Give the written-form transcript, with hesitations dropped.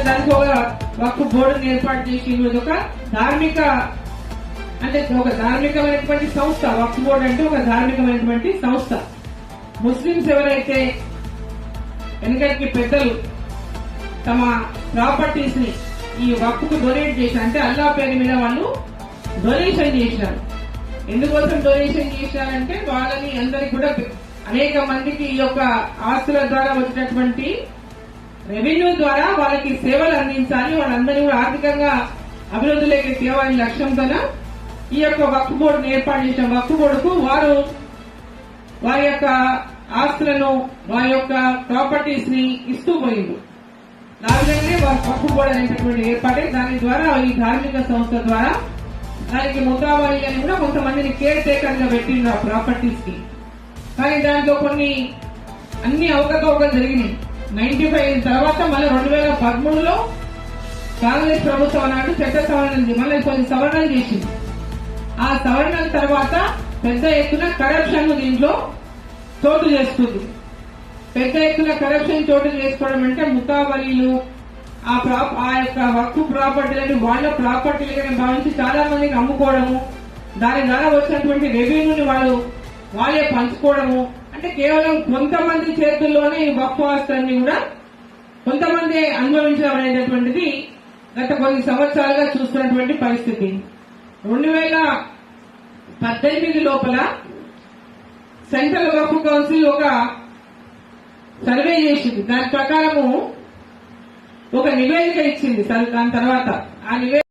దానికి ఒక వక్ఫ్ బోర్డుని ఏర్పాటు చేసి ఒక ధార్మిక అంటే ఒక ధార్మికమైనటువంటి సంస్థ. వక్ఫ్ బోర్డు అంటే ఒక ధార్మికమైనటువంటి సంస్థ. ముస్లింస్ ఎవరైతే వెనకటికి పెద్దలు తమ ప్రాపర్టీస్ ని ఈ వక్ఫ్ కు డొనేట్ చేశారు, అంటే అల్లా పేరు మీద వాళ్ళు డొనేషన్ చేశారు. ఎందుకోసం డొనేషన్ చేశారంటే వాళ్ళని అందరికి కూడా అనేక మందికి ఈ యొక్క ఆస్తుల ద్వారా వచ్చినటువంటి రెవెన్యూ ద్వారా వాళ్ళకి సేవలు అందించాలి, వాళ్ళందరినీ కూడా ఆర్థికంగా అభివృద్ధిలోకి తేవాలని లక్ష్యంతో ఈ యొక్క వక్ఫ్ బోర్డును ఏర్పాటు చేసిన వక్ఫ్ బోర్డుకు వారి యొక్క ఆస్తులను వారి యొక్క ప్రాపర్టీస్ ని ఇస్తూ పోయింది. ఆ విధంగానే వక్ఫ్ బోర్డు అనేటటువంటి ఏర్పాటై దాని ద్వారా ఈ ధార్మిక సంస్థ ద్వారా దానికి ముతావాయిలని కూడా కొంతమందిని కేర్ టేకర్ గా పెట్టింది ఆ ప్రాపర్టీస్ కి. కానీ దాంట్లో కొన్ని అన్ని అవకతవకలు జరిగినాయి. 95 తర్వాత మళ్ళీ 2013లో కాంగ్రెస్ ప్రభుత్వం నాడు చట్ట సవరణ మళ్ళీ కొన్ని సవరణలు చేసింది. ఆ సవరణల తర్వాత పెద్ద ఎత్తున కరప్షన్ దీంట్లో చోటు చేస్తుంది. పెద్ద ఎత్తున కరప్షన్ చోటు చేసుకోవడం అంటే ముతావలీలు ఆ యొక్క వక్ఫ్ ప్రాపర్టీలని వాళ్ళ ప్రాపర్టీలుగా భావించి చాలా మందికి అమ్ముకోవడము, దాని ద్వారా వచ్చినటువంటి రెవెన్యూని వాళ్ళే పంచుకోవడము, అంటే కేవలం కొంతమంది చేతుల్లోనే ఈ వక్ఫ్ ఆస్తులన్నీ కూడా కొంతమంది అనుభవించడం అనేటటువంటిది గత కొన్ని సంవత్సరాలుగా చూస్తున్నటువంటి పరిస్థితి. 2018 లోపల సెంట్రల్ వక్ఫ్ కౌన్సిల్ ఒక సర్వే చేసింది. దాని ప్రకారము ఒక నివేదిక ఇచ్చింది. దాని తర్వాత ఆ నివేదిక